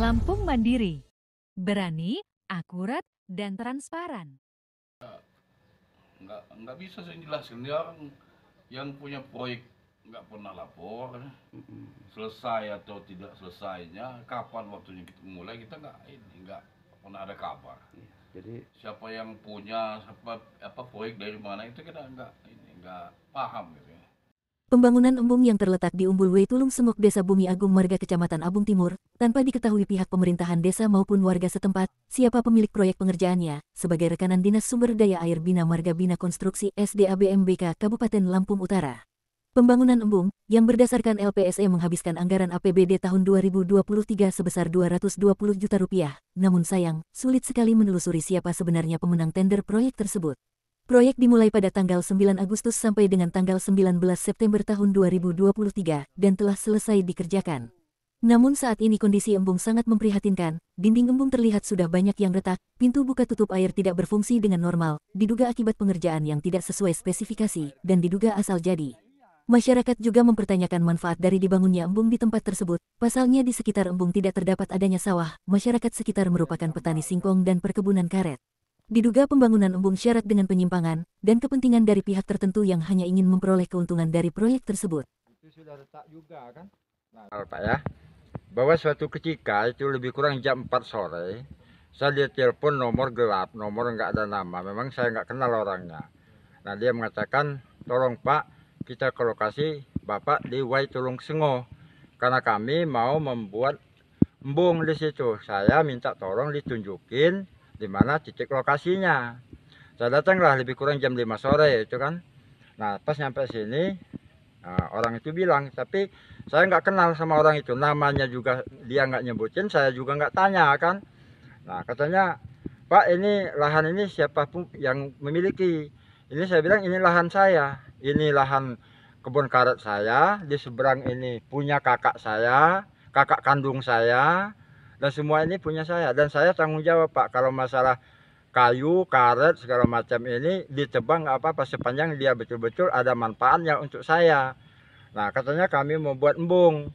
Lampung Mandiri. Berani, akurat, dan transparan. Nggak bisa saya jelaskan. Dia orang yang punya proyek nggak pernah lapor. Selesai atau tidak selesainya, kapan waktunya kita mulai, kita nggak pernah ada kabar. Jadi Siapa yang punya apa proyek dari mana itu kita nggak paham gitu ya. Pembangunan embung yang terletak di Umbul Wei Tulung Semok Desa Bumi Agung Marga Kecamatan Abung Timur, tanpa diketahui pihak pemerintahan desa maupun warga setempat, siapa pemilik proyek pengerjaannya, sebagai rekanan Dinas Sumber Daya Air Bina Marga Bina Konstruksi SDABMBK Kabupaten Lampung Utara. Pembangunan embung, yang berdasarkan LPSE menghabiskan anggaran APBD tahun 2023 sebesar Rp220 juta, namun sayang, sulit sekali menelusuri siapa sebenarnya pemenang tender proyek tersebut. Proyek dimulai pada tanggal 9 Agustus sampai dengan tanggal 19 September tahun 2023 dan telah selesai dikerjakan. Namun saat ini kondisi embung sangat memprihatinkan, dinding embung terlihat sudah banyak yang retak, pintu buka tutup air tidak berfungsi dengan normal, diduga akibat pengerjaan yang tidak sesuai spesifikasi, dan diduga asal jadi. Masyarakat juga mempertanyakan manfaat dari dibangunnya embung di tempat tersebut, pasalnya di sekitar embung tidak terdapat adanya sawah, masyarakat sekitar merupakan petani singkong dan perkebunan karet. Diduga pembangunan embung syarat dengan penyimpangan dan kepentingan dari pihak tertentu yang hanya ingin memperoleh keuntungan dari proyek tersebut. itu sudah retak juga kan? Nah, Pak ya, bahwa suatu ketika itu lebih kurang jam 4 sore, saya lihat telepon nomor gelap, nomor nggak ada nama, memang saya nggak kenal orangnya. Nah dia mengatakan, tolong Pak, kita ke lokasi Bapak di Wai Tulung Sengo, karena kami mau membuat embung di situ. Saya minta tolong ditunjukin di mana titik lokasinya. Saya datanglah lebih kurang jam 5 sore itu kan. Nah pas nyampe sini, orang itu bilang, tapi saya nggak kenal sama orang itu, namanya juga dia nggak nyebutin, saya juga nggak tanya kan. Nah katanya, Pak ini lahan ini siapapun yang memiliki. Ini saya bilang ini lahan saya, ini lahan kebun karet saya, di seberang ini punya kakak saya, kakak kandung saya, dan semua ini punya saya. Dan saya tanggung jawab Pak, kalau masalah kayu, karet, segala macam ini ditebang nggak apa-apa sepanjang dia betul-betul ada manfaatnya untuk saya. Nah katanya kami mau buat embung.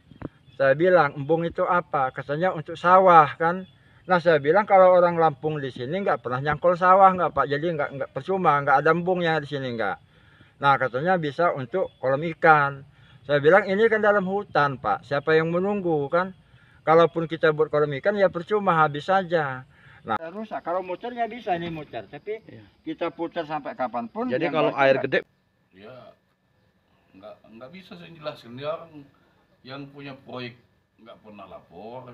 Saya bilang embung itu apa? Katanya untuk sawah kan. Nah saya bilang kalau orang Lampung di sini nggak pernah nyangkul sawah nggak Pak. Jadi nggak percuma, nggak ada embungnya di sini nggak. Nah katanya bisa untuk kolam ikan. Saya bilang ini kan dalam hutan Pak. Siapa yang menunggu kan? Kalaupun kita buat kolam ikan ya percuma, habis saja. Nah rusak. Kalau muternya bisa ini muter, tapi kita putar sampai kapanpun. Jadi kalau air gede, Ya nggak bisa saya jelaskan. Dia orang yang punya proyek nggak pernah lapor.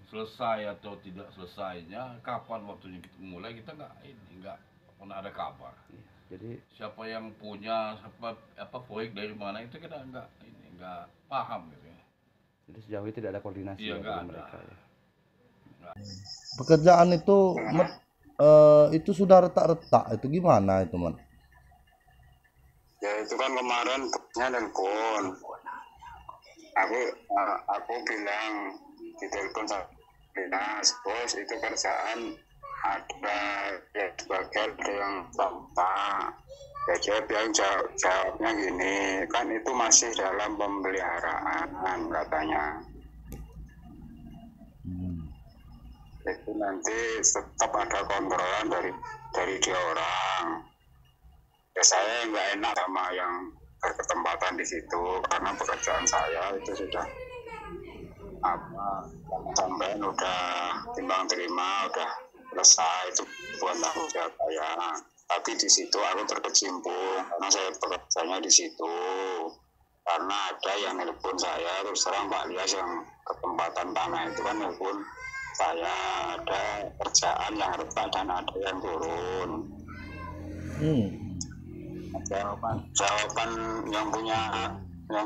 Selesai atau tidak selesainya, kapan waktunya kita mulai, kita nggak pernah ada kabar. Jadi Siapa yang punya apa proyek dari mana itu kita nggak paham gitu ya. jadi sejauh ini tidak ada koordinasi Iya, ya nggak dengan ada. mereka ya. Pekerjaan itu sudah retak-retak, itu gimana itu man? Ya itu kan kemarin bosnya nelpon. Aku bilang di telepon sama dinas, bos itu kerjaan ada ya sebagian ada yang tampak. Ya dia bilang jawabnya gini, kan itu masih dalam pemeliharaan katanya. Itu nanti tetap ada kontrolan dari dia orang. Ya saya nggak enak sama yang berketempatan di situ karena pekerjaan saya itu sudah sampai udah timbang terima, udah selesai, itu buat tanggung jawab saya. Tapi di situ aku terkecimpung karena saya bekerjanya di situ. Karena ada yang nelpon saya, terus terang Pak Lias yang ketempatan tanah itu kan nelpon saya, ada kerjaan yang retak dan ada yang turun. Jawaban yang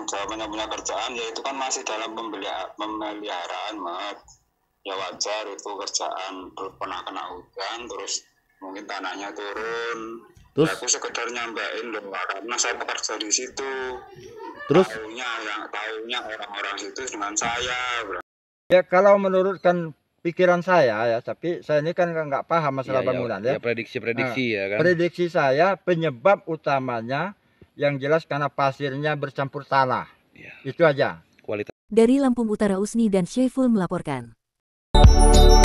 jawabannya punya kerjaan ya itu kan masih dalam pemeliharaan Mat. Ya wajar itu kerjaan, terus pernah kena hujan, terus mungkin tanahnya turun. Terus aku sekedar nyampein loh karena saya bekerja di situ. Terus taunya orang-orang situ dengan saya. ya kalau menurutkan pikiran saya ya, tapi saya ini kan nggak paham masalah bangunan ya. Prediksi ya kan. Prediksi saya penyebab utamanya yang jelas karena pasirnya bercampur tanah. Ya. Itu aja. Dari Lampung Utara Usni dan Syaiful melaporkan. Thank you.